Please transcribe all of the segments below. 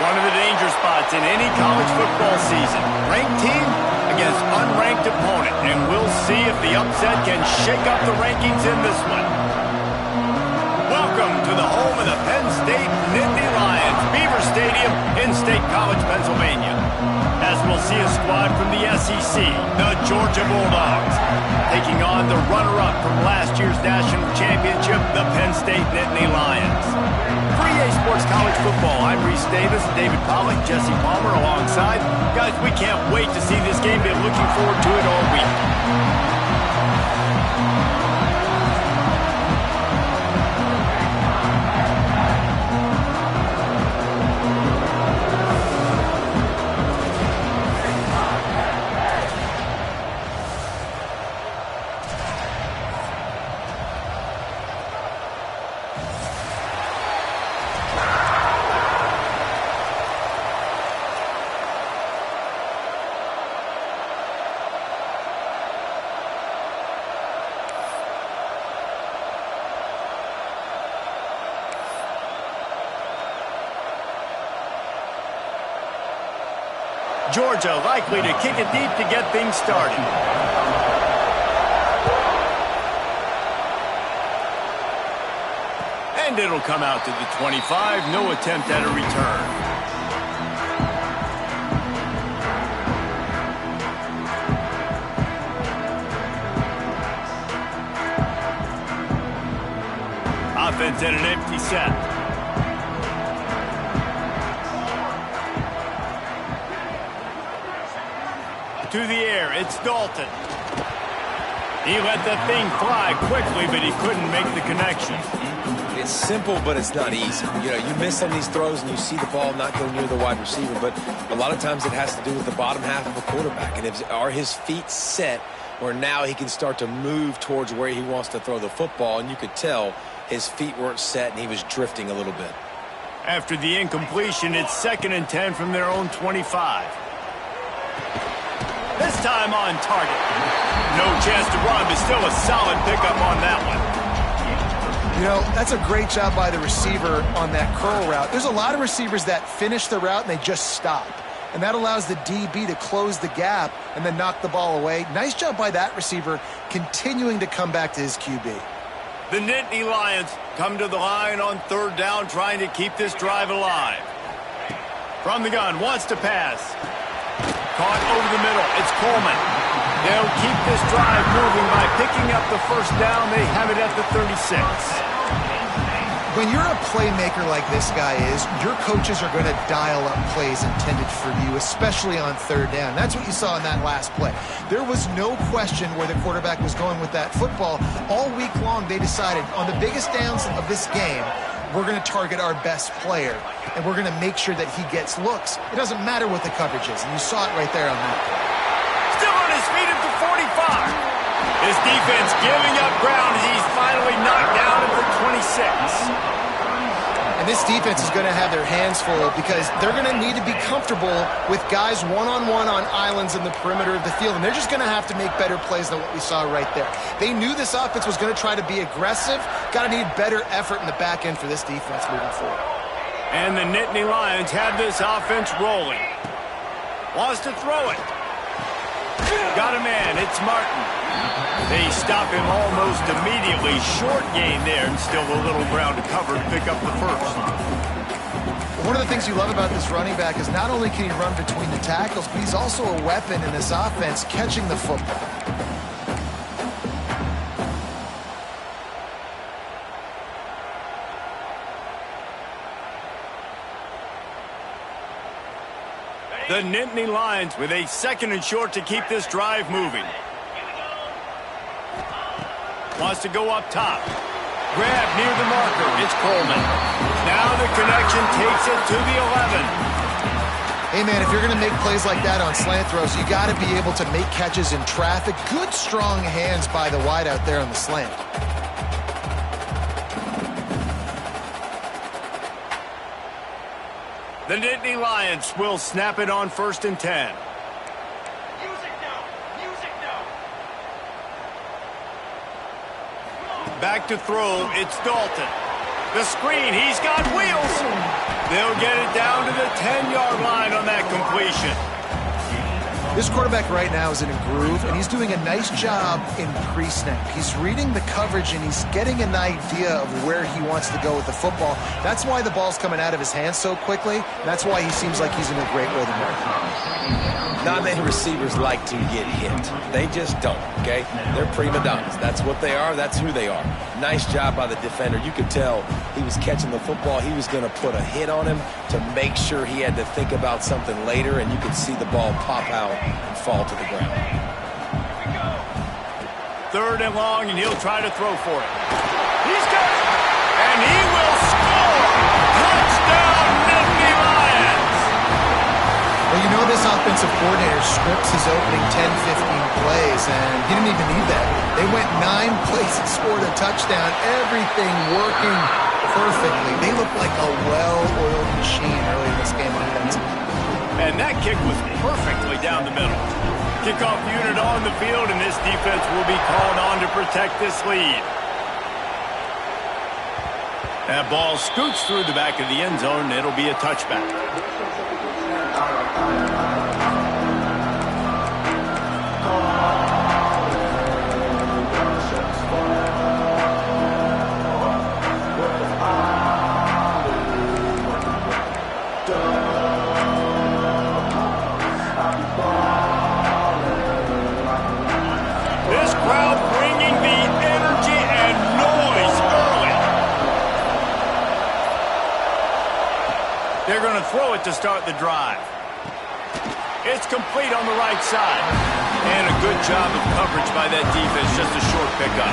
One of the danger spots in any college football season. Ranked team against unranked opponent. And we'll see if the upset can shake up the rankings in this one. Welcome to the home of the Penn State Nittany Lions, Beaver Stadium in State College, Pennsylvania. As we'll see a squad from the SEC, the Georgia Bulldogs, taking on the runner-up from last year's national championship, the Penn State Nittany Lions. For EA Sports College Football, I'm Reese Davis, David Pollack, Jesse Palmer alongside. Guys, we can't wait to see this game. Been looking forward to it all week. Georgia likely to kick it deep to get things started. And it'll come out to the 25. No attempt at a return. Offense at an empty set. To the air, it's Dalton. He let the thing fly quickly, but he couldn't make the connection. It's simple, but it's not easy. You know, you miss on these throws and you see the ball not go near the wide receiver, but a lot of times it has to do with the bottom half of a quarterback. And are his feet set where now he can start to move towards where he wants to throw the football? And you could tell his feet weren't set and he was drifting a little bit. After the incompletion, it's 2nd and 10 from their own 25. This time on target. No chance to run, but still a solid pickup on that one. You know, that's a great job by the receiver on that curl route. There's a lot of receivers that finish the route and they just stop. And that allows the DB to close the gap and then knock the ball away. Nice job by that receiver continuing to come back to his QB. The Nittany Lions come to the line on 3rd down, trying to keep this drive alive. From the gun, wants to pass. Caught over the middle. It's Coleman. They'll keep this drive moving by picking up the 1st down. They have it at the 36. When you're a playmaker like this guy is, your coaches are going to dial up plays intended for you, especially on 3rd down. That's what you saw in that last play. There was no question where the quarterback was going with that football. All week long, they decided on the biggest downs of this game, we're going to target our best player, and we're going to make sure that he gets looks. It doesn't matter what the coverage is, and you saw it right there on that play. Still on his feet at the 45. His defense giving up ground as he's finally knocked down at the 26. And this defense is going to have their hands full because they're going to need to be comfortable with guys one-on-one on islands in the perimeter of the field, and they're just going to have to make better plays than what we saw right there. They knew this offense was going to try to be aggressive. Got to need better effort in the back end for this defense moving forward. And the Nittany Lions have this offense rolling. Wants to throw it. Got a man. It's Martin. They stop him almost immediately. Short gain there, and still a little ground to cover to pick up the 1st. One of the things you love about this running back is not only can he run between the tackles, but he's also a weapon in this offense catching the football. The Nittany Lions with a 2nd and short to keep this drive moving. Wants to go up top. Grab near the marker. It's Coleman. Now the connection takes it to the 11. Hey, man, if you're going to make plays like that on slant throws, you got to be able to make catches in traffic. Good, strong hands by the wide out there on the slant. The Nittany Lions will snap it on 1st and 10. Back to throw, it's Dalton. The screen, he's got wheels. They'll get it down to the 10-yard line on that completion. This quarterback right now is in a groove, and he's doing a nice job in pre-snap. He's reading the coverage, and he's getting an idea of where he wants to go with the football. That's why the ball's coming out of his hands so quickly. That's why he seems like he's in a great rhythm right now. Not many receivers like to get hit. They just don't, okay? They're prima donnas. That's what they are. That's who they are. Nice job by the defender. You could tell he was catching the football. He was going to put a hit on him to make sure he had to think about something later, and you could see the ball pop out and fall to the ground. 3rd and long, and he'll try to throw for it. He's got it! And he will score! Touchdown, Nittany Lions! Well, you know this offensive coordinator scripts his opening 10, 15 plays, and he didn't even need that. They went 9 plays and scored a touchdown. Everything working perfectly. They look like a well-oiled machine early in this game offensively. And that kick was perfectly down the middle. Kickoff unit on the field, and this defense will be called on to protect this lead. That ball scoots through the back of the end zone, and it'll be a touchback. They're going to throw it to start the drive. It's complete on the right side. And a good job of coverage by that defense, just a short pickup.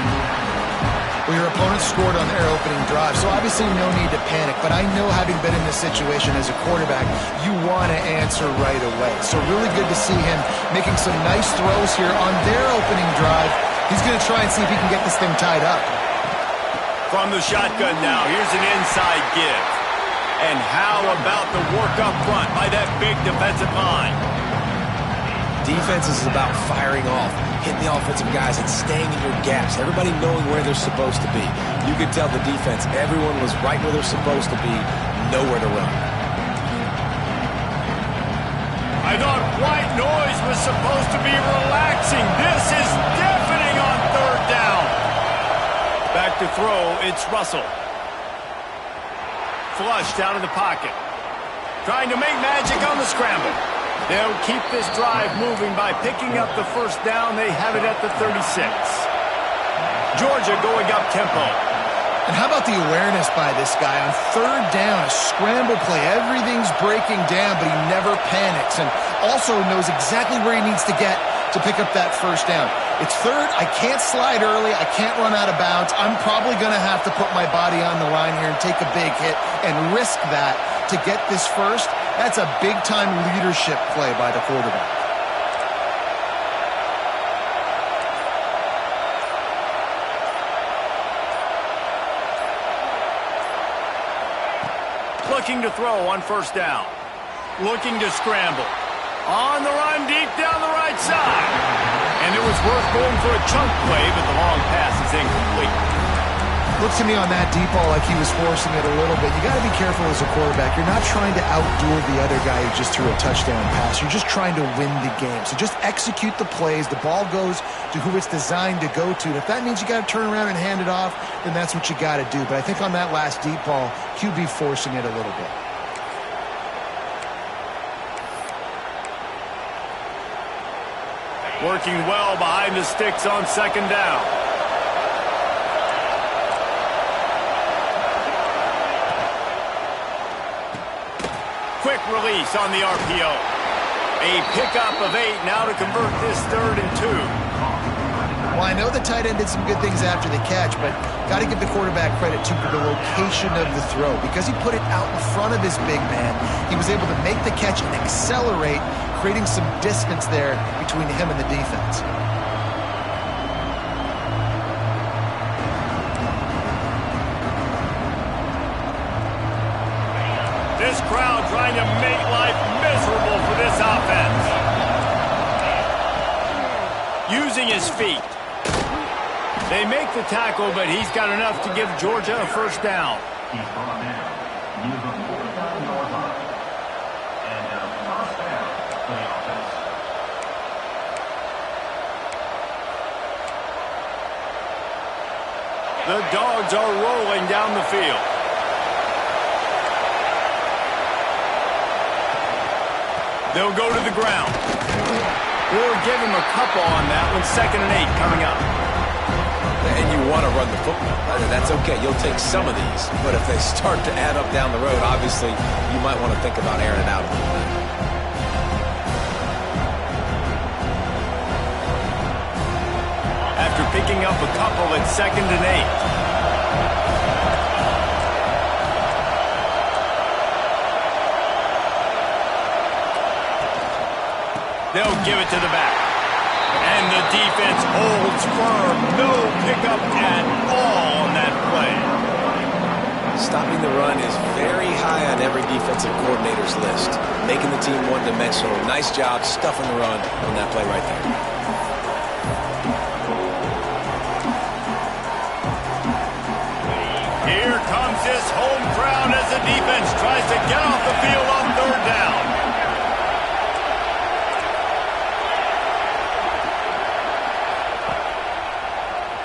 Well, your opponent scored on their opening drive, so obviously no need to panic. But I know, having been in this situation as a quarterback, you want to answer right away. So really good to see him making some nice throws here on their opening drive. He's going to try and see if he can get this thing tied up. From the shotgun now, here's an inside give. And how about the work up front by that big defensive line? Defense is about firing off, hitting the offensive guys, and staying in your gaps. Everybody knowing where they're supposed to be. You could tell the defense, everyone was right where they're supposed to be, nowhere to run. I thought white noise was supposed to be relaxing. This is deafening on 3rd down. Back to throw, it's Russell. Flush down in the pocket. Trying to make magic on the scramble. They'll keep this drive moving by picking up the 1st down. They have it at the 36. Georgia going up tempo. And how about the awareness by this guy on 3rd down, a scramble play. Everything's breaking down, but he never panics, and also knows exactly where he needs to get to pick up that 1st down. It's 3rd. I can't slide early. I can't run out of bounds. I'm probably going to have to put my body on the line here and take a big hit and risk that to get this 1st. That's a big-time leadership play by the quarterback. Looking to throw on 1st down. Looking to scramble. On the run, deep down the right side. And it was worth going for a chunk play, but the long pass is incomplete. Looks to me on that deep ball like he was forcing it a little bit. You got to be careful as a quarterback. You're not trying to outdo the other guy who just threw a touchdown pass. You're just trying to win the game. So just execute the plays. The ball goes to who it's designed to go to. And if that means you got to turn around and hand it off, then that's what you got to do. But I think on that last deep ball, QB forcing it a little bit. Working well behind the sticks on 2nd down. Quick release on the RPO. A pickup of 8 now to convert this 3rd and 2. Well, I know the tight end did some good things after the catch, but got to give the quarterback credit, too, for the location of the throw. Because he put it out in front of his big man, he was able to make the catch and accelerate, creating some distance there between him and the defense. This crowd trying to make life miserable for this offense. Using his feet. They make the tackle, but he's got enough to give Georgia a first down. He's brought down. Use a 4-yard line. And a first down for the offense. The Dogs are rolling down the field. They'll go to the ground. Or give him a couple on that one. 2nd and 8 coming up. And you want to run the football. That's okay. You'll take some of these. But if they start to add up down the road, obviously, you might want to think about airing it out a little bit. After picking up a couple at 2nd and 8. They'll give it to the back. And the defense holds firm. No pickup at all on that play. Stopping the run is very high on every defensive coordinator's list. Making the team one-dimensional. Nice job stuffing the run on that play right there. Here comes this home crowd as the defense tries to get off the field on 3rd down.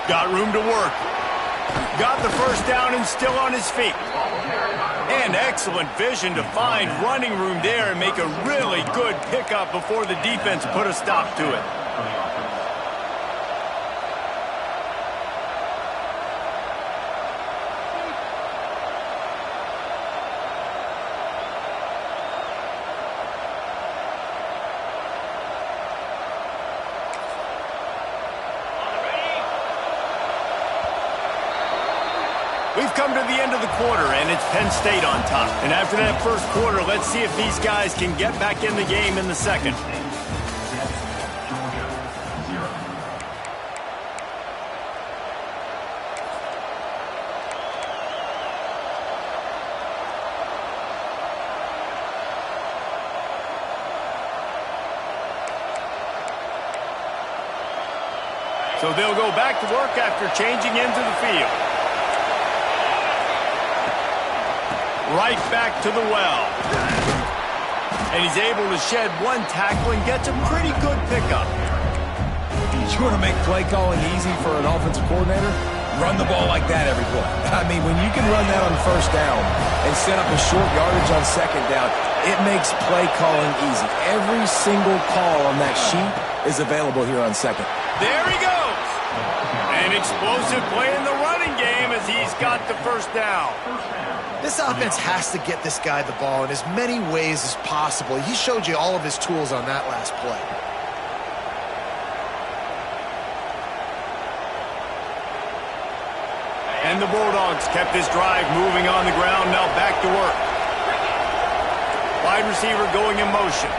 Got room to work. Got the first down and still on his feet. And excellent vision to find running room there and make a really good pickup before the defense put a stop to it. We've come to the end of the quarter, and it's Penn State on top. And after that first quarter, let's see if these guys can get back in the game in the second. So they'll go back to work after changing into the field. Right back to the well. And he's able to shed one tackle and gets a pretty good pickup. You want to make play calling easy for an offensive coordinator? Run the ball like that every play. I mean, when you can run that on 1st down and set up a short yardage on 2nd down, it makes play calling easy. Every single call on that sheet is available here on 2nd. There he goes. An explosive play in the running game as he's got the first down. This offense has to get this guy the ball in as many ways as possible. He showed you all of his tools on that last play. And the Bulldogs kept this drive moving on the ground. Now back to work. Wide receiver going in motion.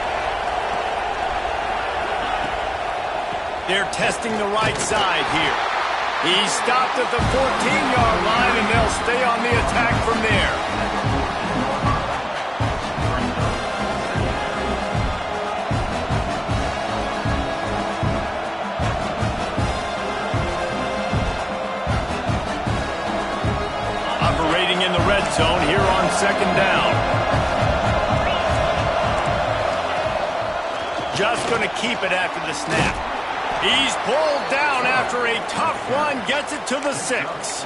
They're testing the right side here. He's stopped at the 14-yard line, and they'll stay on the attack from there. Operating in the red zone here on 2nd down. Just going to keep it after the snap. He's pulled down after a tough run, gets it to the 6.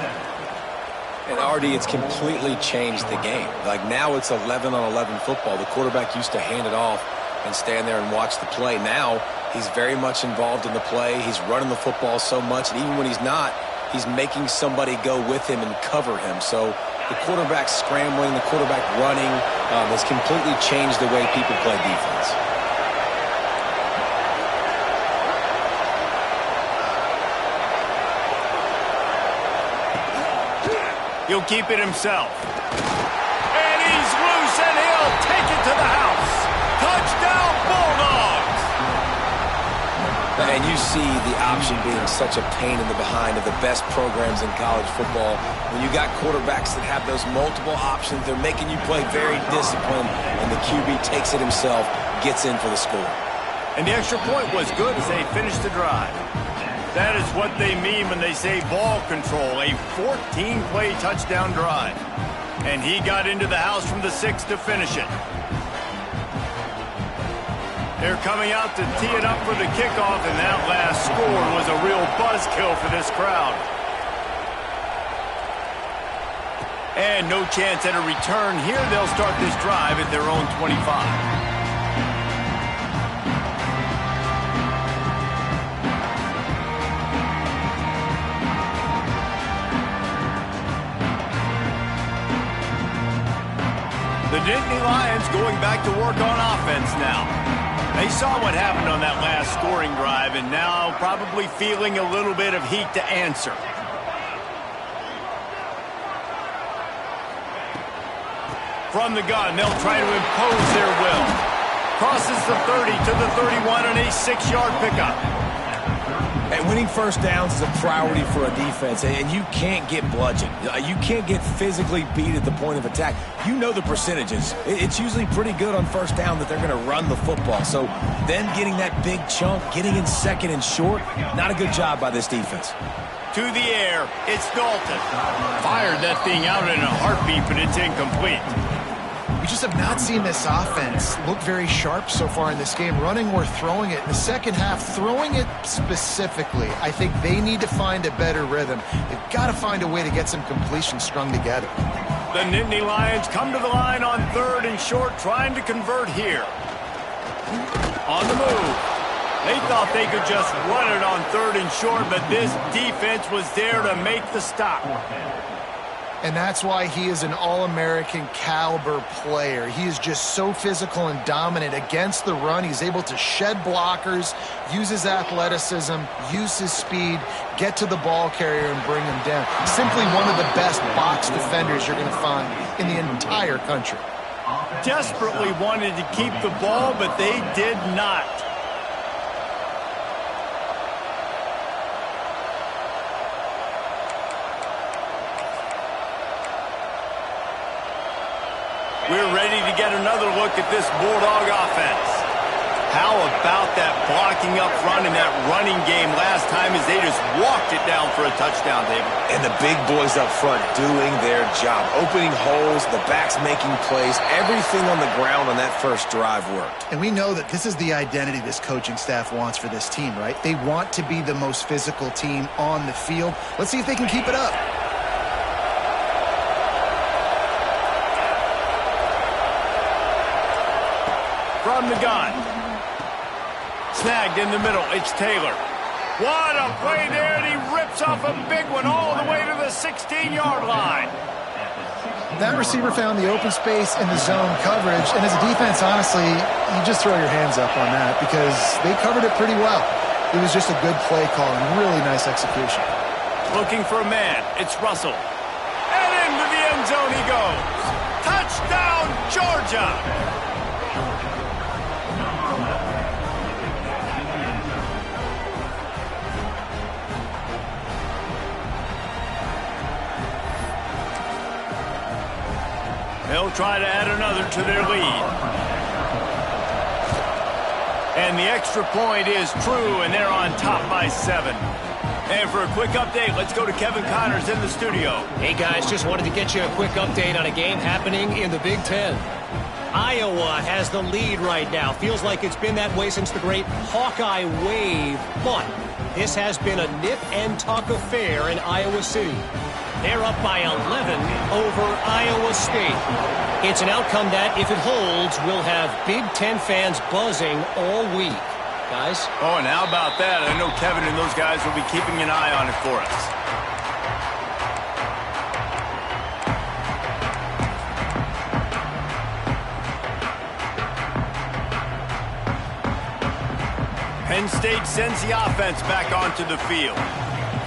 And Artie, it's completely changed the game. Like now it's 11-on-11 football. The quarterback used to hand it off and stand there and watch the play. Now he's very much involved in the play. He's running the football so much, and even when he's not, he's making somebody go with him and cover him. So the quarterback scrambling, the quarterback running has completely changed the way people play defense. He'll keep it himself. And he's loose, and he'll take it to the house. Touchdown, Bulldogs! And you see the option being such a pain in the behind of the best programs in college football. When you got quarterbacks that have those multiple options, they're making you play very disciplined, and the QB takes it himself, gets in for the score. And the extra point was good as they finished the drive. That is what they mean when they say ball control, a 14-play touchdown drive. And he got into the house from the 6 to finish it. They're coming out to tee it up for the kickoff, and that last score was a real buzzkill for this crowd. And no chance at a return here. They'll start this drive at their own 25. The Dynasty Lions going back to work on offense now. They saw what happened on that last scoring drive, and now probably feeling a little bit of heat to answer. From the gun, they'll try to impose their will. Crosses the 30 to the 31 on a 6-yard pickup. And winning first downs is a priority for a defense, and you can't get bludgeoned. You can't get physically beat at the point of attack. You know the percentages. It's usually pretty good on first down that they're going to run the football. So them getting that big chunk, getting in second and short, not a good job by this defense. To the air, it's Dalton. Fired that thing out in a heartbeat, but it's incomplete. We just have not seen this offense look very sharp so far in this game, running or throwing it. In the second half, throwing it specifically, I think they need to find a better rhythm. They've got to find a way to get some completions strung together. The Nittany Lions come to the line on 3rd and short, trying to convert here. On the move. They thought they could just run it on 3rd and short, but this defense was there to make the stop. And that's why he is an All-American caliber player. He is just so physical and dominant against the run. He's able to shed blockers, use his athleticism, use his speed, get to the ball carrier and bring him down. Simply one of the best box defenders you're going to find in the entire country. Desperately wanted to keep the ball, but they did not. We're ready to get another look at this Bulldog offense. How about that blocking up front and that running game last time as they just walked it down for a touchdown, David? And the big boys up front doing their job. Opening holes, the backs making plays. Everything on the ground on that first drive worked. And we know that this is the identity this coaching staff wants for this team, right? They want to be the most physical team on the field. Let's see if they can keep it up. From the gun. Snagged in the middle. It's Taylor. What a play there, and he rips off a big one all the way to the 16-yard line. That receiver found the open space in the zone coverage, and as a defense, honestly, you just throw your hands up on that because they covered it pretty well. It was just a good play call and really nice execution. Looking for a man. It's Russell. And into the end zone he goes. Touchdown, Georgia! They'll try to add another to their lead. And the extra point is true, and they're on top by 7. And for a quick update, let's go to Kevin Connors in the studio. Hey, guys, just wanted to get you a quick update on a game happening in the Big Ten. Iowa has the lead right now. Feels like it's been that way since the great Hawkeye wave. But this has been a nip-and-tuck affair in Iowa City. They're up by 11 over Iowa State. It's an outcome that, if it holds, will have Big Ten fans buzzing all week. Guys? Oh, and how about that? I know Kevin and those guys will be keeping an eye on it for us. Penn State sends the offense back onto the field.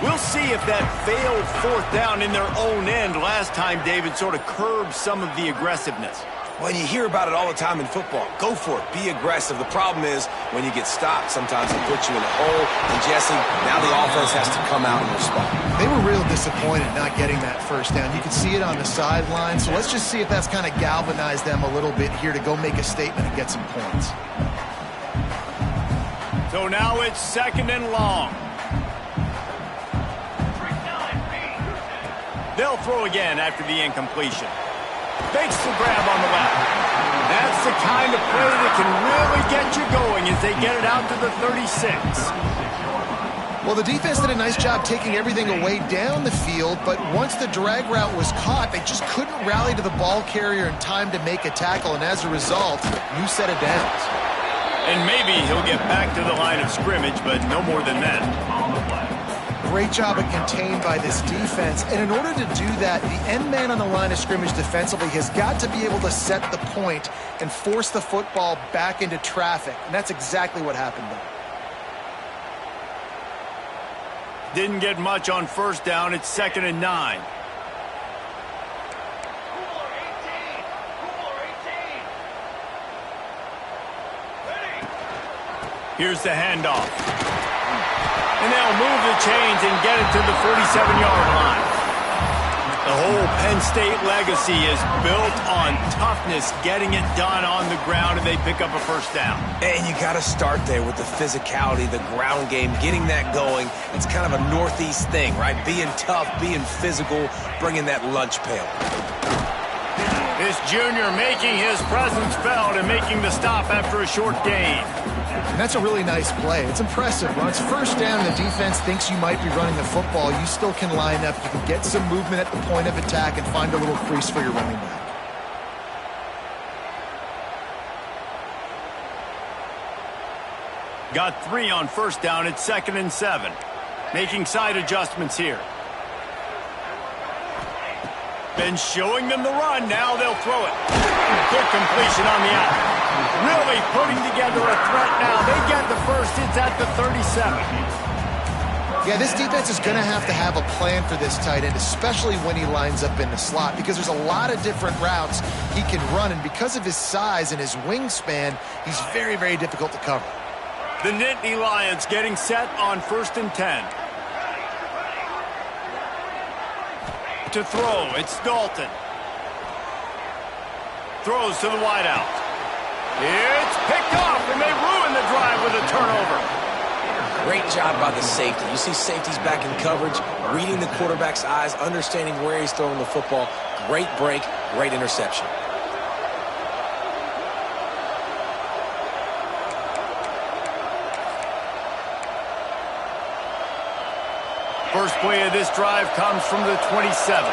We'll see if that failed fourth down in their own end last time, David, sort of curbed some of the aggressiveness. Well, you hear about it all the time in football. Go for it. Be aggressive. The problem is when you get stopped, sometimes it puts you in a hole. And, Jesse, now the offense has to come out and respond. They were real disappointed not getting that first down. You could see it on the sideline. So let's just see if that's kind of galvanized them a little bit here to go make a statement and get some points. So now it's 2nd and long. They'll throw again after the incompletion. Makes the grab on the left. That's the kind of play that can really get you going as they get it out to the 36. Well, the defense did a nice job taking everything away down the field, but once the drag route was caught, they just couldn't rally to the ball carrier in time to make a tackle, and as a result, new set of downs. And maybe he'll get back to the line of scrimmage, but no more than that. Great job of contained by this defense. And in order to do that, the end man on the line of scrimmage defensively has got to be able to set the point and force the football back into traffic. And that's exactly what happened there. Didn't get much on first down. It's 2nd and 9. Here's the handoff. And they'll move the chains and get it to the 47-yard line. The whole Penn State legacy is built on toughness, getting it done on the ground, and they pick up a first down. And you got to start there with the physicality, the ground game, getting that going. It's kind of a Northeast thing, right? Being tough, being physical, bringing that lunch pail. This junior making his presence felt and making the stop after a short gain. And that's a really nice play. It's impressive. When it's first down and the defense thinks you might be running the football, you still can line up. You can get some movement at the point of attack and find a little crease for your running back. Got 3 on first down. It's 2nd and 7. Making side adjustments here. Been showing them the run. Now they'll throw it. Good completion on the out. Really putting together a threat now. They get the first. It's at the 37. Yeah, this defense is going to have a plan for this tight end, especially when he lines up in the slot, because there's a lot of different routes he can run, and because of his size and his wingspan, he's very, very difficult to cover. The Nittany Lions getting set on 1st and 10. To throw, it's Dalton. Throws to the wideout. It's picked off, and they ruin the drive with a turnover. Great job by the safety. You see safeties back in coverage, reading the quarterback's eyes, understanding where he's throwing the football. Great break, great interception. First play of this drive comes from the 27.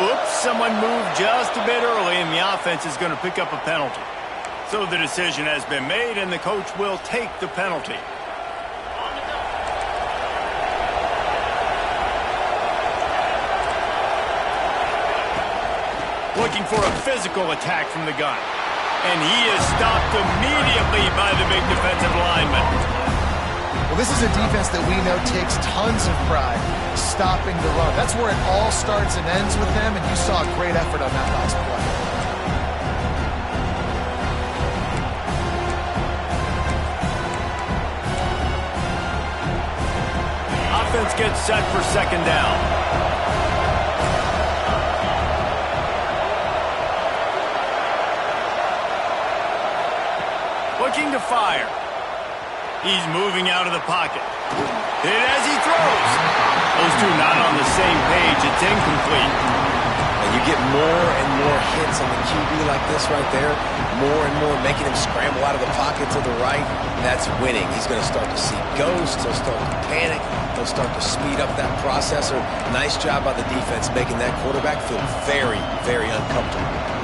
Oops, someone moved just a bit early, and the offense is going to pick up a penalty. So the decision has been made, and the coach will take the penalty. Looking for a physical attack from the gun. And he is stopped immediately by the big defensive lineman. Well, this is a defense that we know takes tons of pride stopping the run. That's where it all starts and ends with them, and you saw a great effort on that last play. Offense gets set for 2nd down. Looking to fire. He's moving out of the pocket. Hit as he throws. Those two not on the same page. It's incomplete. And you get more and more hits on the QB like this right there. More and more making him scramble out of the pocket to the right. That's winning. He's going to start to see ghosts. He'll start to panic. He'll start to speed up that processor. Nice job by the defense making that quarterback feel very, very uncomfortable.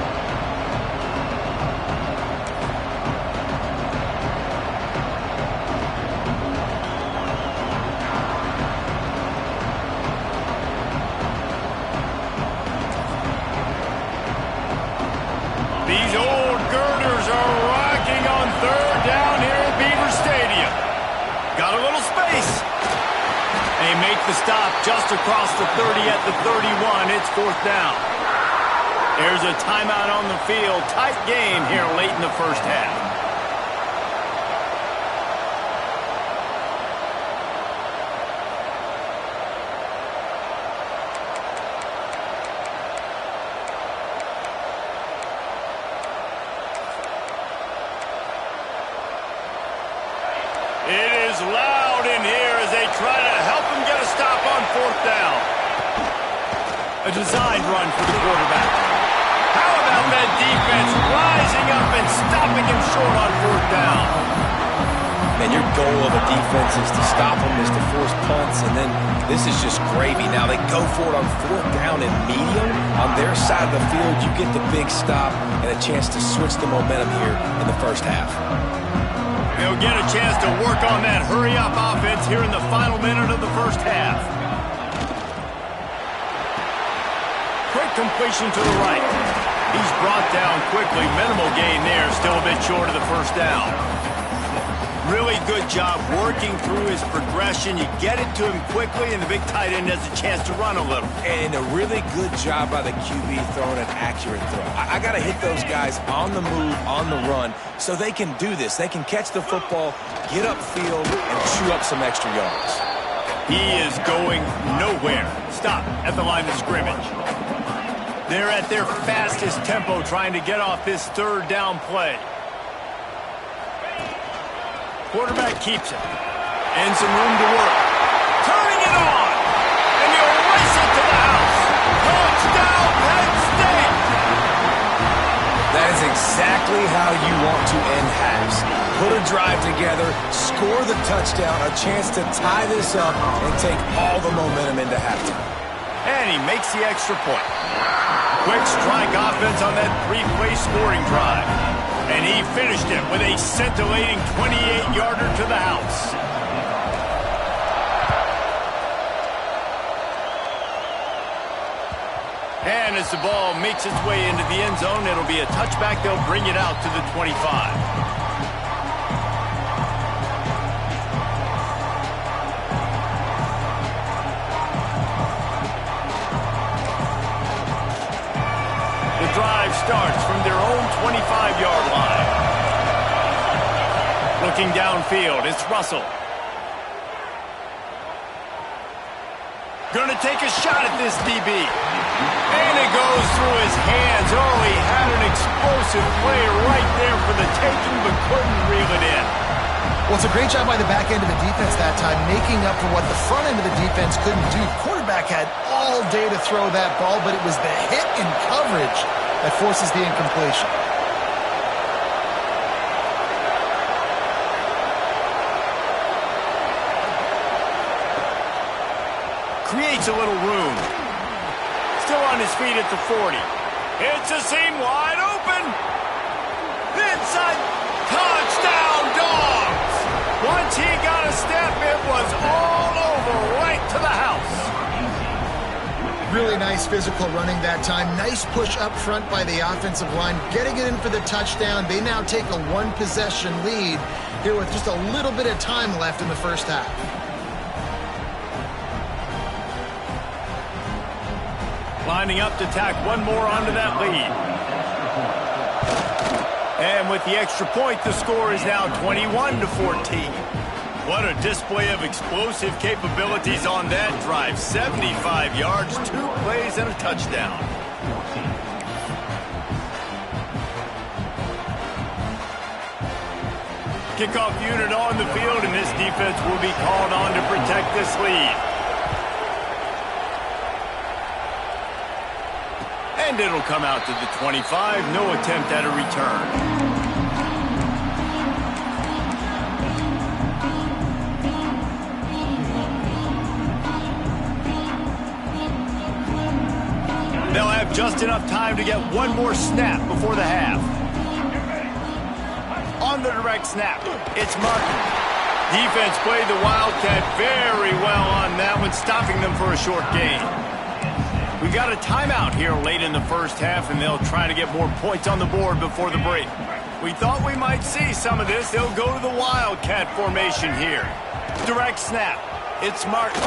make the stop just across the 30 at the 31. It's 4th down. There's a timeout on the field. Tight game here late in the first half. It is loud in here as they try to help him get a stop on 4th down. A designed run for the quarterback. How about that defense rising up and stopping him short on 4th down? And your goal of a defense is to stop them, is to force punts, and then this is just gravy. Now they go for it on 4th down and medium. On their side of the field, you get the big stop and a chance to switch the momentum here in the first half. They'll get a chance to work on that hurry-up offense here in the final minute of the first half. Quick completion to the right. He's brought down quickly. Minimal gain there. Still a bit short of the first down. Really good job working through his progression. You get it to him quickly, and the big tight end has a chance to run a little. And a really good job by the QB throwing an accurate throw. I got to hit those guys on the move, on the run, so they can do this. They can catch the football, get upfield, and chew up some extra yards. He is going nowhere. Stop at the line of scrimmage. They're at their fastest tempo trying to get off this 3rd down play. Quarterback keeps it. And some room to work. Turning it on. And he'll race it to the house. Touchdown, Penn State. That is exactly how you want to end halves. Put a drive together, score the touchdown, a chance to tie this up, and take all the momentum into halftime. And he makes the extra point. Quick strike offense on that 3-play scoring drive. And he finished it with a scintillating 28-yarder to the house. And as the ball makes its way into the end zone, it'll be a touchback. They'll bring it out to the 25. Drive starts from their own 25-yard line. Looking downfield, it's Russell. Going to take a shot at this DB. And it goes through his hands. Oh, he had an explosive play right there for the taking, but couldn't reel it in. Well, it's a great job by the back end of the defense that time, making up for what the front end of the defense couldn't do. The quarterback had all day to throw that ball, but it was the hit in coverage that forces the incompletion. Creates a little room. Still on his feet at the 40. It's a seam wide open. Inside. Touchdown, Dogs. Once he got a step, it was all over right to the house. Really nice physical running that time. Nice push up front by the offensive line. Getting it in for the touchdown. They now take a 1-possession lead here with just a little bit of time left in the first half. Lining up to tack one more onto that lead. And with the extra point, the score is now 21-14. What a display of explosive capabilities on that drive. 75 yards, 2 plays, and a touchdown. Kickoff unit on the field, and this defense will be called on to protect this lead. And it'll come out to the 25. No attempt at a return. They'll have just enough time to get one more snap before the half. On the direct snap, it's Martin. Defense played the Wildcat very well on that one, stopping them for a short gain. We got a timeout here late in the first half, and they'll try to get more points on the board before the break. We thought we might see some of this. They'll go to the Wildcat formation here. Direct snap. It's Martin.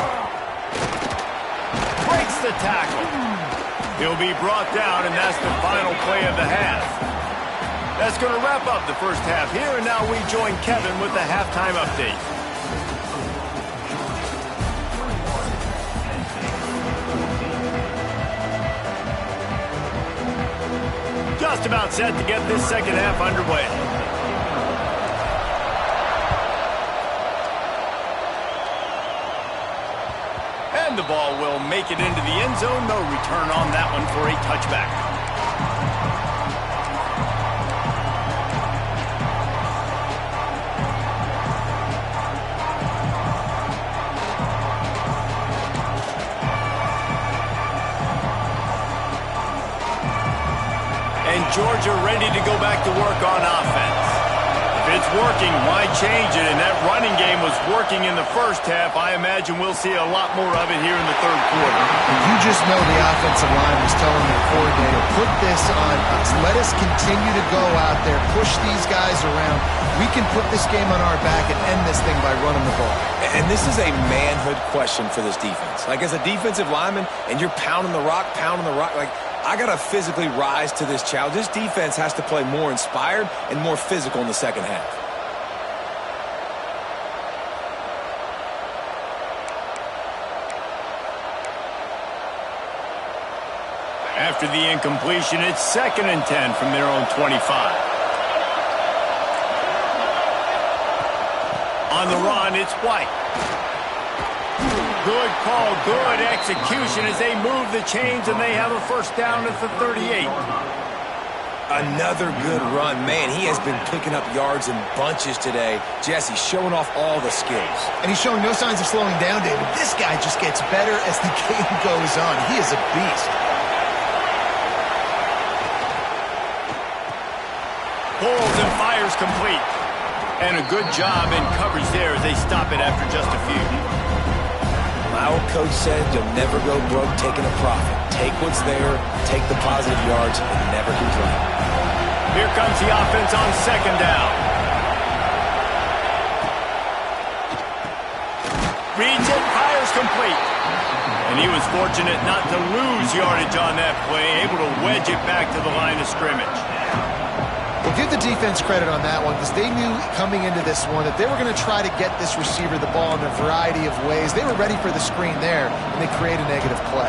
makes the tackle. He'll be brought down, and that's the final play of the half. That's going to wrap up the first half here, and now we join Kevin with the halftime update. Just about set to get this second half underway. And the ball will make it into the end zone. No return on that one for a touchback. And Georgia ready to go back to work on offense. If it's working, why change it? And that running game was working in the first half. I imagine we'll see a lot more of it here in the third quarter. You just know the offensive line was telling their coordinator, put this on us. Let us continue to go out there, push these guys around. We can put this game on our back and end this thing by running the ball. And this is a manhood question for this defense. Like, as a defensive lineman, and you're pounding the rock, like, I got to physically rise to this challenge. This defense has to play more inspired and more physical in the second half. After the incompletion, it's 2nd and 10 from their own 25. On the run, it's White. Good call, good execution as they move the chains, and they have a first down at the 38. Another good run. Man, he has been picking up yards in bunches today. Jesse showing off all the skills. And he's showing no signs of slowing down, David. This guy just gets better as the game goes on. He is a beast. Pulls and fires complete. And a good job in coverage there as they stop it after just a few. My old coach said you'll never go broke taking a profit. Take what's there, take the positive yards, and never complain. Here comes the offense on 2nd down. Reads it, fires complete. And he was fortunate not to lose yardage on that play, able to wedge it back to the line of scrimmage. Well, give the defense credit on that one because they knew coming into this one that they were going to try to get this receiver the ball in a variety of ways. They were ready for the screen there, and they create a negative play.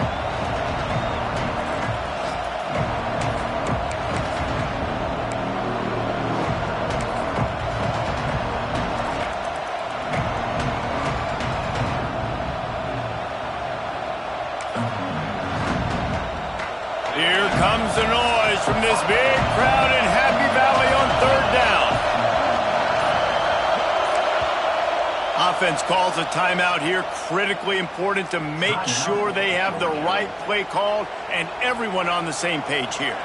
Here comes the noise from this big crowd in Happy Valley on 3rd down. Offense calls a timeout here. Critically important to make sure they have the right play called and everyone on the same page here.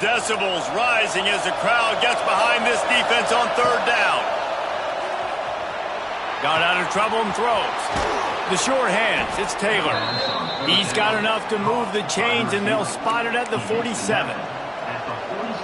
Decibels rising as the crowd gets behind this defense on 3rd down. Got out of trouble and throws. The short hands, it's Taylor. He's got enough to move the chains, and they'll spot it at the 47.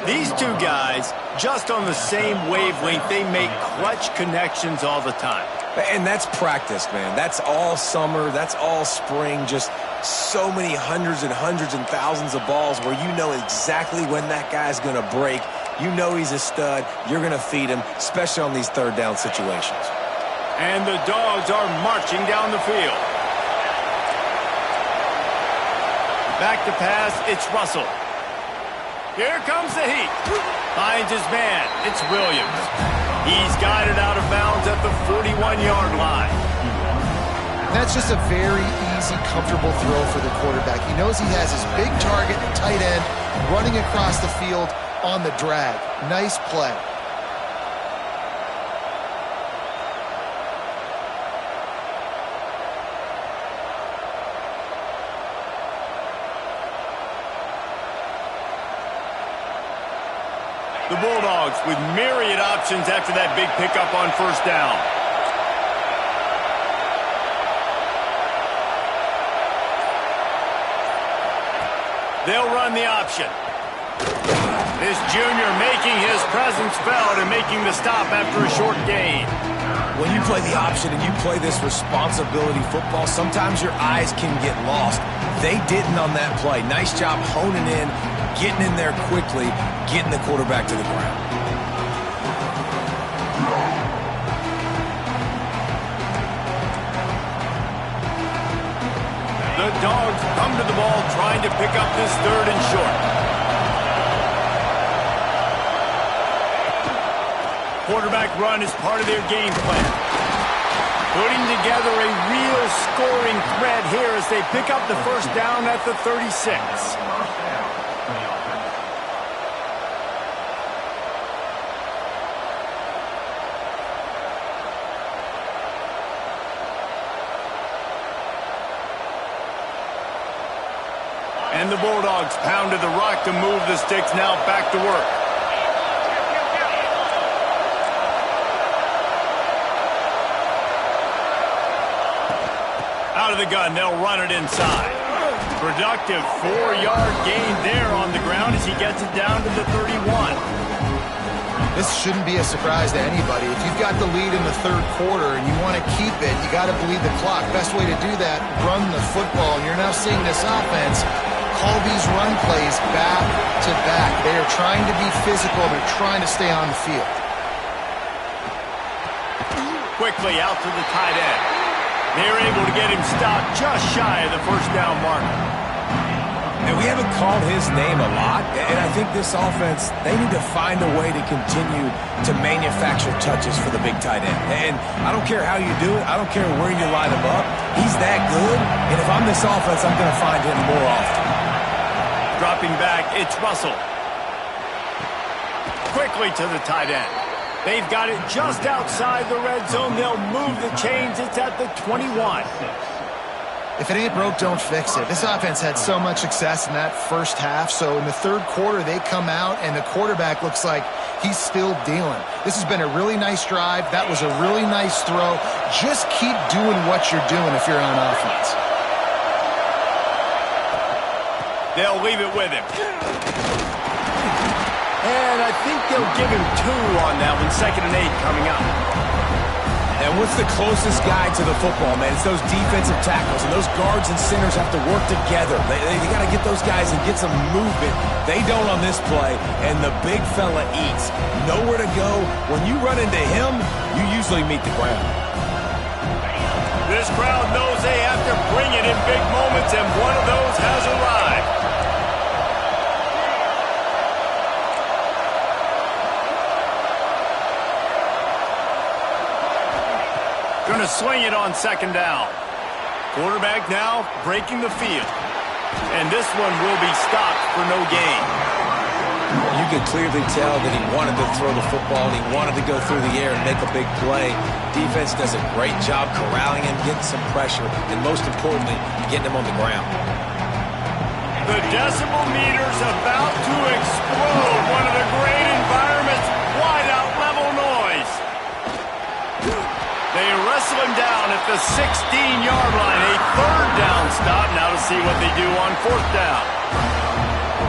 These two guys, just on the same wavelength, they make clutch connections all the time. And that's practice, man. That's all summer. That's all spring. Just so many hundreds and thousands of balls where you know exactly when that guy's going to break. You know he's a stud. You're going to feed him, especially on these 3rd down situations. And the Dogs are marching down the field. Back to pass, it's Russell. Here comes the heat. Finds his man, it's Williams. He's guided out of bounds at the 41-yard line. That's just a very easy, comfortable throw for the quarterback. He knows he has his big target, the tight end, running across the field on the drag. Nice play. The Bulldogs with myriad options after that big pickup on first down. They'll run the option. This junior making his presence felt and making the stop after a short gain. When you play the option and you play this responsibility football, sometimes your eyes can get lost. They didn't on that play. Nice job honing in, getting in there quickly, getting the quarterback to the ground. The Dogs come to the ball trying to pick up this third and short. Quarterback run is part of their game plan. Putting together a real scoring threat here as they pick up the first down at the 36. And the Bulldogs pounded the rock to move the sticks, now back to work. Out of the gun, they'll run it inside. Productive 4-yard gain there on the ground as he gets it down to the 31. This shouldn't be a surprise to anybody. If you've got the lead in the third quarter and you want to keep it, you got to bleed the clock. Best way to do that, run the football. And you're now seeing this offense call these run plays back to back. They are trying to be physical. They're trying to stay on the field. Quickly out to the tight end. They're able to get him stopped just shy of the first down marker. And we haven't called his name a lot, and I think this offense, they need to find a way to continue to manufacture touches for the big tight end. And I don't care how you do it. I don't care where you line him up. He's that good, and if I'm this offense, I'm going to find him more often. Dropping back, it's Russell. Quickly to the tight end. They've got it just outside the red zone. They'll move the chains. It's at the 21. If it ain't broke, don't fix it. This offense had so much success in that first half, so in the third quarter, they come out, and the quarterback looks like he's still dealing. This has been a really nice drive. That was a really nice throw. Just keep doing what you're doing if you're on offense. They'll leave it with him. And I think they'll give him 2 on that one. 2nd and 8 coming up. And what's the closest guy to the football, man? It's those defensive tackles, and those guards and centers have to work together. They got to get those guys and get some movement. They don't on this play, and the big fella eats. Nowhere to go. When you run into him, you usually meet the ground. This crowd knows they have to bring it in big moments, and one of those has arrived. Going to swing it on 2nd down. Quarterback now breaking the field. And this one will be stopped for no gain. You can clearly tell that he wanted to throw the football, and he wanted to go through the air and make a big play. Defense does a great job corralling him, getting some pressure, and most importantly, getting him on the ground. The decibel meter's about to explode. One of the great environments, wide out level noise. They wrestle him down at the 16-yard line. A 3rd down stop. Now to see what they do on 4th down.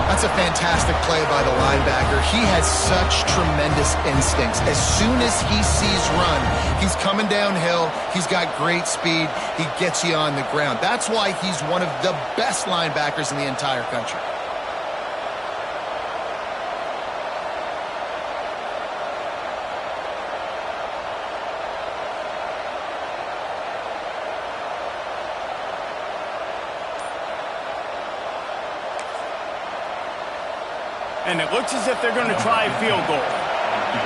That's a fantastic play by the linebacker. He has such tremendous instincts. As soon as he sees run, he's coming downhill. He's got great speed. He gets you on the ground. That's why he's one of the best linebackers in the entire country. And it looks as if they're going to try a field goal.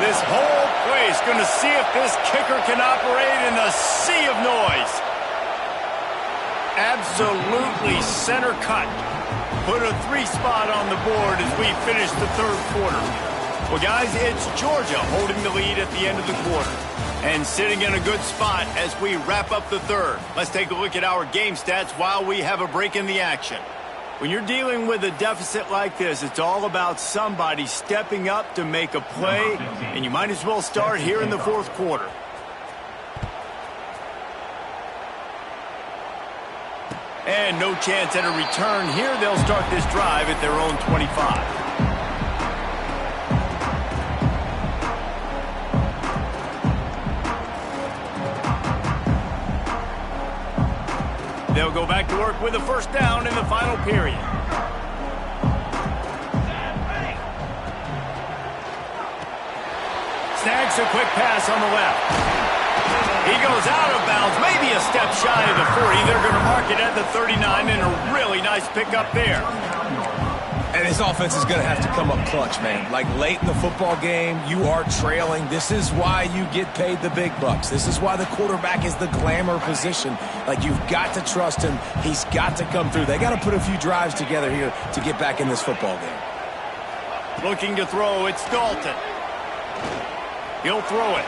This whole place going to see if this kicker can operate in a sea of noise. Absolutely center cut. Put a 3 spot on the board as we finish the third quarter. Well, guys, it's Georgia holding the lead at the end of the quarter and sitting in a good spot as we wrap up the third. Let's take a look at our game stats while we have a break in the action. When you're dealing with a deficit like this, it's all about somebody stepping up to make a play, and you might as well start here in the fourth quarter. And no chance at a return here. They'll start this drive at their own 25. They'll go back to work with a first down in the final period. Snags a quick pass on the left. He goes out of bounds, maybe a step shy of the 40. They're going to mark it at the 39, and a really nice pickup there. And his offense is going to have to come up clutch, man. Like late in the football game, you are trailing. This is why you get paid the big bucks. This is why the quarterback is the glamour position. Like, you've got to trust him. He's got to come through. They got to put a few drives together here to get back in this football game. Looking to throw, it's Dalton. He'll throw it.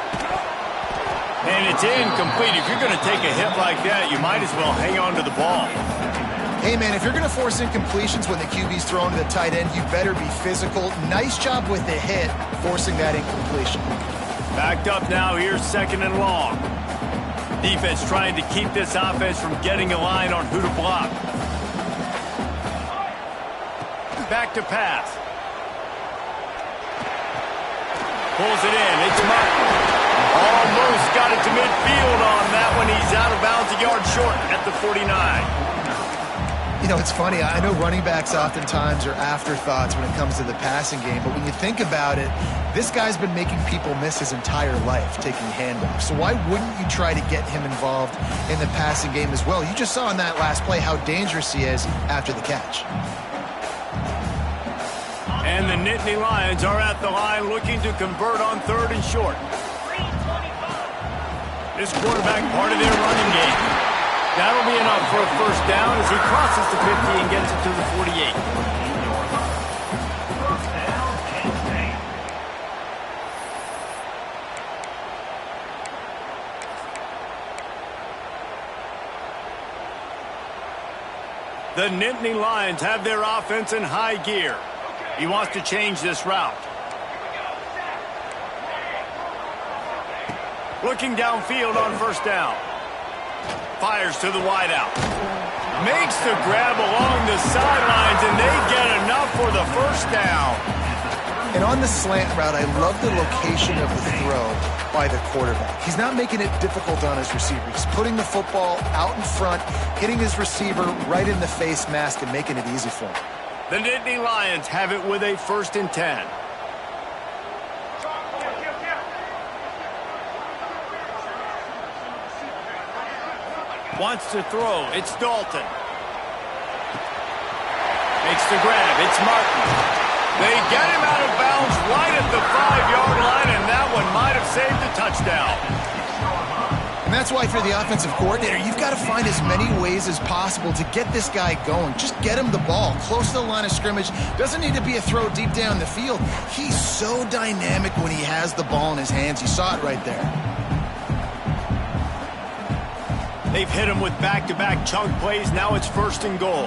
And it's incomplete. If you're going to take a hit like that, you might as well hang on to the ball. Hey, man, if you're going to force incompletions when the QB's throwing to the tight end, you better be physical. Nice job with the hit, forcing that incompletion. Backed up now, here's second and long. Defense trying to keep this offense from getting a line on who to block. Back to pass. Pulls it in, it's Martin. Almost got it to midfield on that one. He's out of bounds, a yard short at the 49. You know, it's funny. I know running backs oftentimes are afterthoughts when it comes to the passing game, but when you think about it, this guy's been making people miss his entire life taking handoffs. So why wouldn't you try to get him involved in the passing game as well? You just saw in that last play how dangerous he is after the catch. And the Nittany Lions are at the line looking to convert on third and short. This quarterback part of their running game. That'll be enough for a first down as he crosses the 50 and gets it to the 48. The Nittany Lions have their offense in high gear. He wants to change this route. Looking downfield on first down. Fires to the wideout. Makes the grab along the sidelines, and they get enough for the first down. And on the slant route, I love the location of the throw by the quarterback. He's not making it difficult on his receiver. He's putting the football out in front, hitting his receiver right in the face mask and making it easy for him. The Nittany Lions have it with a 1st and 10. Wants to throw. It's Dalton. Makes the grab. It's Martin. They get him out of bounds right at the 5-yard line, and that one might have saved a touchdown. And that's why, for the offensive coordinator, you've got to find as many ways as possible to get this guy going. Just get him the ball close to the line of scrimmage. Doesn't need to be a throw deep down the field. He's so dynamic when he has the ball in his hands. You saw it right there. They've hit him with back-to-back chunk plays. Now it's 1st and goal.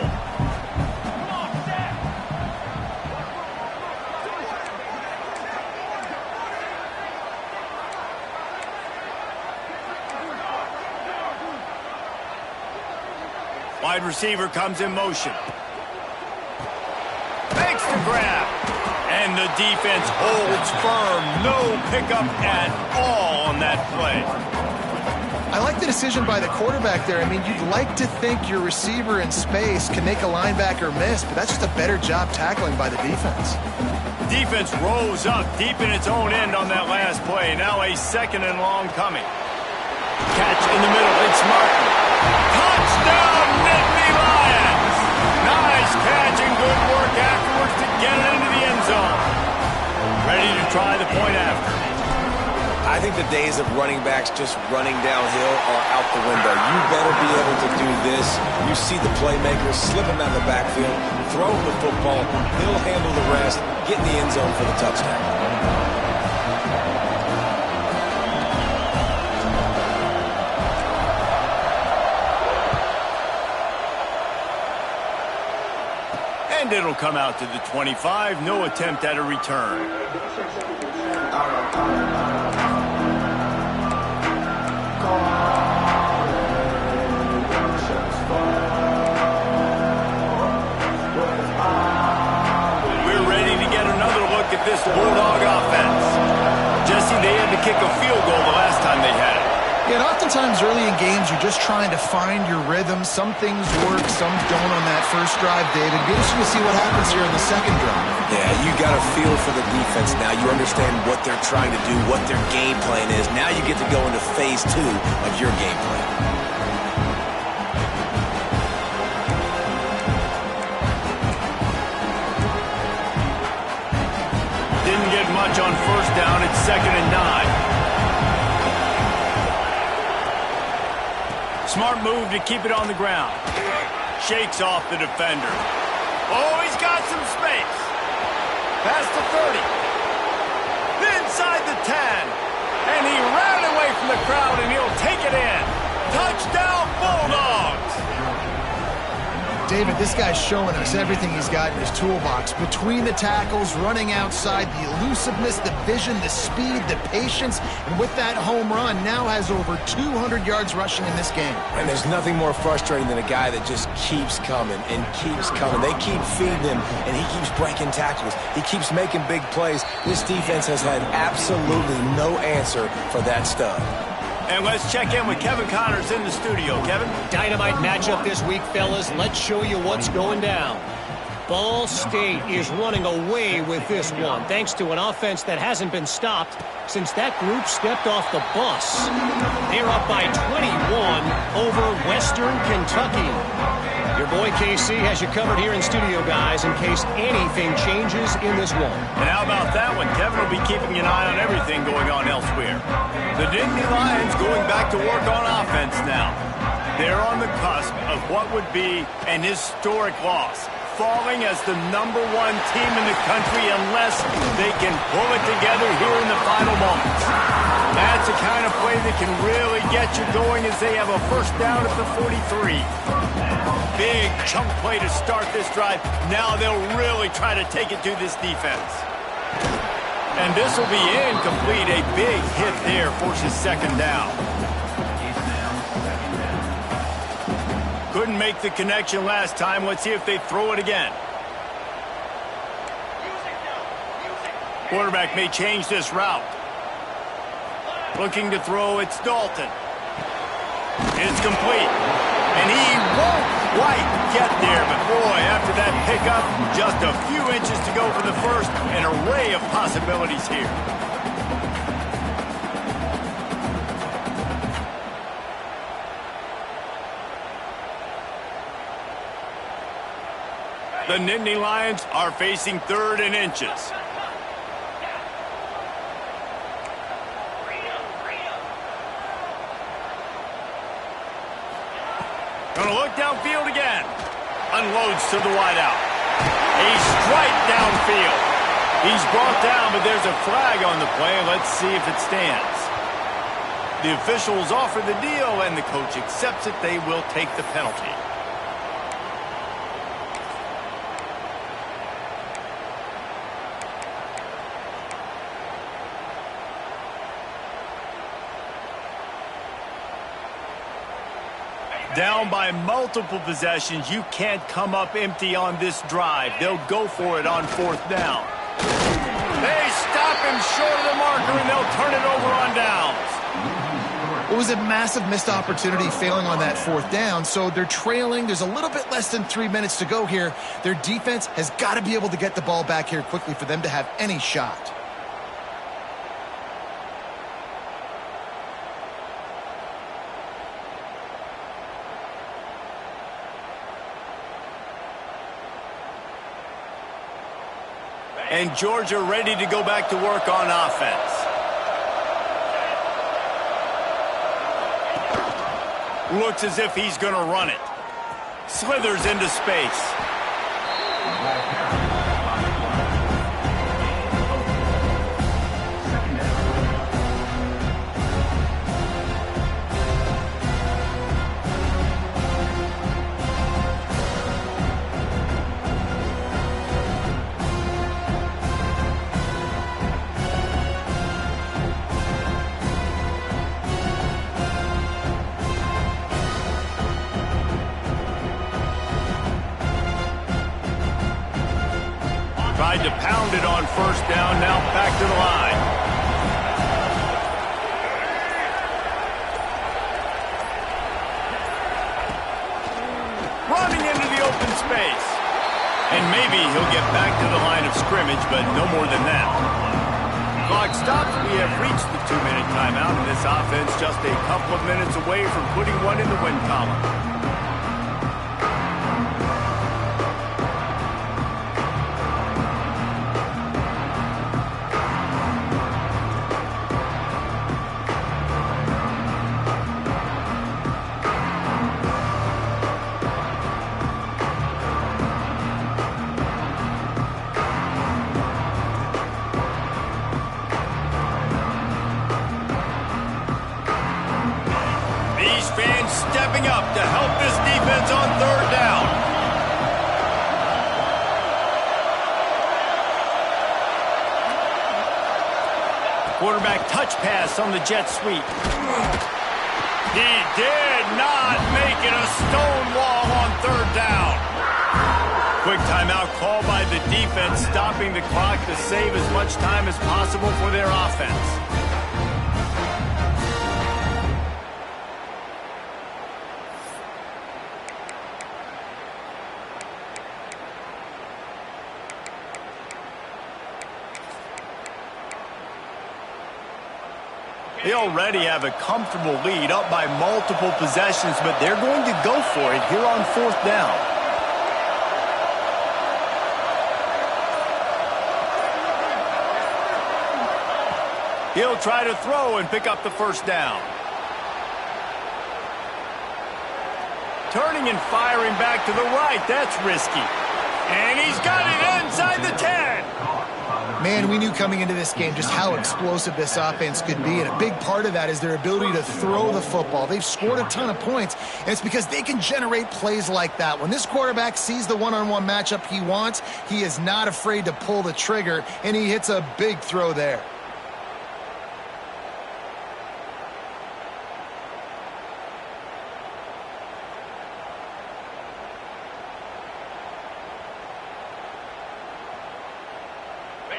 Wide receiver comes in motion. Makes the grab. And the defense holds firm. No pickup at all on that play. I like the decision by the quarterback there. I mean, you'd like to think your receiver in space can make a linebacker miss, but that's just a better job tackling by the defense. Defense rose up deep in its own end on that last play. Now a 2nd and long coming. Catch in the middle. It's Martin. Touchdown, Nittany Lions! Nice catch and good work afterwards to get it into the end zone. try the point after. I think the days of running backs just running downhill are out the window. You better be able to do this. You see the playmaker, slip him out of the backfield, throw him the football, he'll handle the rest, get in the end zone for the touchdown. And it'll come out to the 25. No attempt at a return. We're ready to get another look at this Bulldog offense. Jesse, they had to kick a field goal the last time they had it. Yeah, and oftentimes early in games, you're just trying to find your rhythm. Some things work, some don't on that first drive, David. Be interesting to see what happens here in the second drive. Yeah, you got a feel for the defense now. You understand what they're trying to do, what their game plan is. Now you get to go into phase 2 of your game plan. Didn't get much on first down. It's 2nd and 9. Smart move to keep it on the ground. Shakes off the defender. Oh, he's got some space. Past the 30. Inside the 10. And he ran away from the crowd, and he'll take it in. Touchdown, Bulldogs! David, this guy's showing us everything he's got in his toolbox. Between the tackles, running outside, the elusiveness, the vision, the speed, the patience. And with that home run, now has over 200 yards rushing in this game. And there's nothing more frustrating than a guy that just keeps coming and keeps coming. They keep feeding him, and he keeps breaking tackles. He keeps making big plays. This defense has had absolutely no answer for that stud. And let's check in with Kevin Connors in the studio. Kevin? Dynamite matchup this week, fellas. Let's show you what's going down. Ball State is running away with this one, thanks to an offense that hasn't been stopped since that group stepped off the bus. They're up by 21 over Western Kentucky. Your boy KC has you covered here in studio, guys, in case anything changes in this one. And how about that one? Kevin will be keeping an eye on everything going on elsewhere. The Dynasty Lions going back to work on offense now. They're on the cusp of what would be an historic loss, falling as the #1 team in the country unless they can pull it together here in the final moments. That's the kind of play that can really get you going as they have a first down at the 43. Big chunk play to start this drive. Now they'll really try to take it to this defense. And this will be incomplete. A big hit there forces 2nd down. Couldn't make the connection last time. Let's see if they throw it again. Quarterback may change this route. Looking to throw, it's Dalton. It's complete. And he won't quite get there, but boy, after that pickup, just a few inches to go for the first. An array of possibilities here. The Nittany Lions are facing 3rd and inches. Gonna look downfield again. Unloads to the wideout. A strike downfield. He's brought down, but there's a flag on the play. Let's see if it stands. The officials offer the deal, and the coach accepts it. They will take the penalty. Down by multiple possessions. You can't come up empty on this drive. They'll go for it on 4th down. They stop him short of the marker, and they'll turn it over on downs. It was a massive missed opportunity failing on that 4th down, so they're trailing. There's a little bit less than 3 minutes to go here. Their defense has got to be able to get the ball back here quickly for them to have any shot. And Georgia ready to go back to work on offense. Looks as if he's going to run it. Slithers into space. Tried to pound it on first down, now back to the line. Running into the open space. And maybe he'll get back to the line of scrimmage, but no more than that. Clock stops. We have reached the 2-minute timeout, and this offense just a couple of minutes away from putting one in the win column. Stepping up to help this defense on third down. Quarterback touch pass on the jet sweep. He did not make it a stone wall on third down. Quick timeout call by the defense, stopping the clock to save as much time as possible for their offense. They already have a comfortable lead, up by multiple possessions, but they're going to go for it here on fourth down. He'll try to throw and pick up the first down. Turning and firing back to the right, that's risky. And he's got it inside the 10. Man, we knew coming into this game just how explosive this offense could be, and a big part of that is their ability to throw the football. They've scored a ton of points, and it's because they can generate plays like that. When this quarterback sees the one-on-one matchup he wants, he is not afraid to pull the trigger, and he hits a big throw there.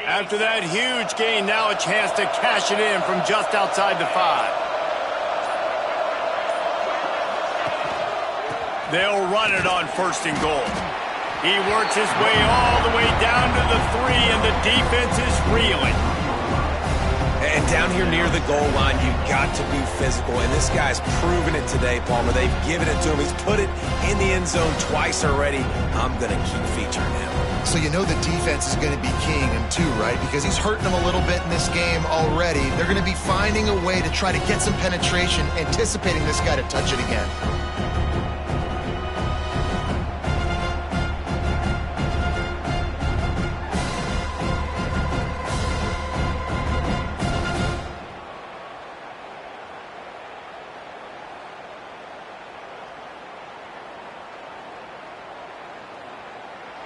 After that huge gain, now a chance to cash it in from just outside the 5. They'll run it on first and goal. He works his way all the way down to the 3, and the defense is reeling. And down here near the goal line, you've got to be physical. And this guy's proven it today, Palmer. They've given it to him. He's put it in the end zone twice already. I'm going to keep featuring him. So you know the defense is going to be keying him too, right? Because he's hurting them a little bit in this game already. They're going to be finding a way to try to get some penetration, anticipating this guy to touch it again.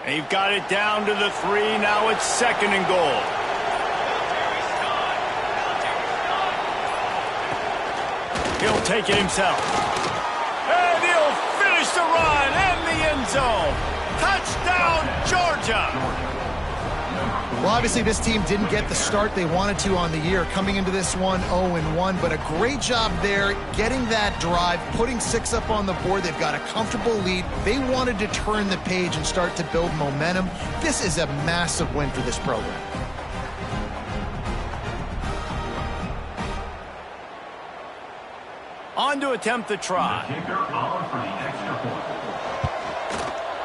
They've got it down to the 3. Now it's second and goal. He'll take it himself. And he'll finish the run in the end zone. Touchdown, Georgia. Well, obviously this team didn't get the start they wanted to on the year, coming into this one 0-1, but a great job there getting that drive, putting 6 up on the board. They've got a comfortable lead. They wanted to turn the page and start to build momentum. This is a massive win for this program. On to attempt the try.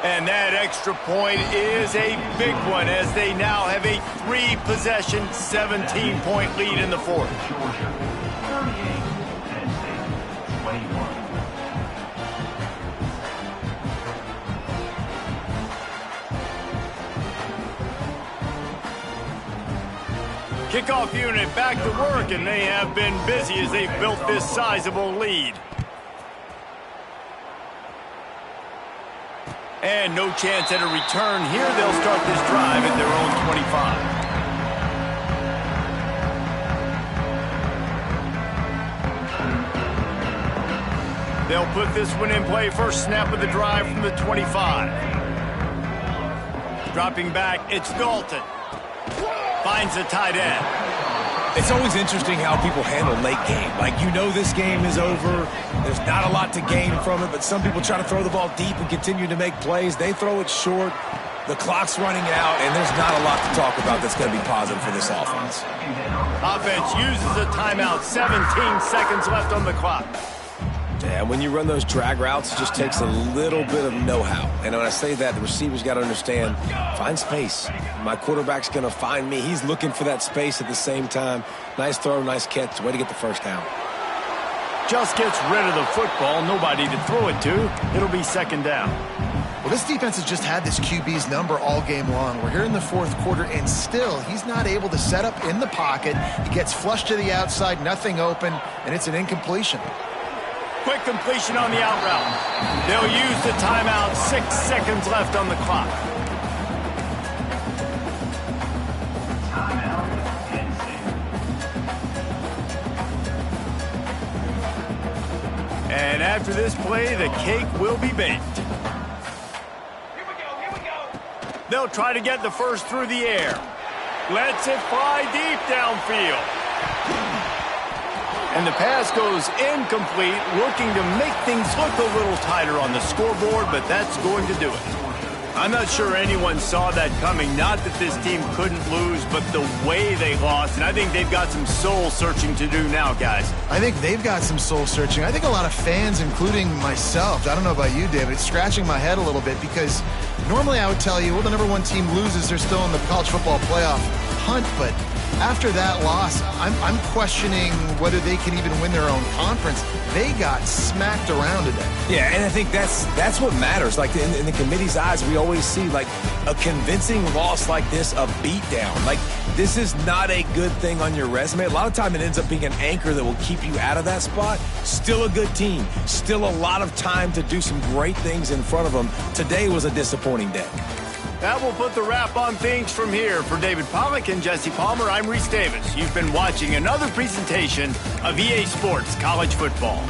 And that extra point is a big one as they now have a 3-possession, 17-point lead in the fourth. Georgia, 38. Penn State, 21. Kickoff unit back to work, and they have been busy as they've built this sizable lead. And no chance at a return here. They'll start this drive at their own 25. They'll put this one in play. First snap of the drive from the 25. Dropping back, it's Dalton. Finds the tight end. It's always interesting how people handle late game. Like, you know this game is over. There's not a lot to gain from it, but some people try to throw the ball deep and continue to make plays. They throw it short. The clock's running out, and there's not a lot to talk about that's going to be positive for this offense. Offense uses a timeout. 17 seconds left on the clock. Yeah, when you run those drag routes, it just takes a little bit of know-how. And when I say that, the receiver's got to understand, find space. My quarterback's going to find me. He's looking for that space at the same time. Nice throw, nice catch. Way to get the first down. Just gets rid of the football. Nobody to throw it to. It'll be second down. Well, this defense has just had this QB's number all game long. We're here in the fourth quarter, and still he's not able to set up in the pocket. He gets flushed to the outside, nothing open, and it's an incompletion. Quick completion on the out route. They'll use the timeout. 6 seconds left on the clock. Timeout, Penn State. And after this play, the cake will be baked. Here we go. They'll try to get the first through the air. Lets it fly deep downfield. And the pass goes incomplete, looking to make things look a little tighter on the scoreboard, but that's going to do it. I'm not sure anyone saw that coming. Not that this team couldn't lose, but the way they lost. And I think they've got some soul-searching to do now, guys. I think they've got some soul-searching. I think a lot of fans, including myself, I don't know about you, David, it's scratching my head a little bit because normally I would tell you, well, the number one team loses, they're still in the college football playoff hunt, but after that loss, I'm questioning whether they can even win their own conference. They got smacked around today. Yeah, and I think that's what matters. Like, in the committee's eyes, we always see, like, a convincing loss like this, a beatdown. Like, this is not a good thing on your resume. A lot of time it ends up being an anchor that will keep you out of that spot. Still a good team. Still a lot of time to do some great things in front of them. Today was a disappointing day. That will put the wrap on things from here. For David Pollack and Jesse Palmer, I'm Reese Davis. You've been watching another presentation of EA Sports College Football.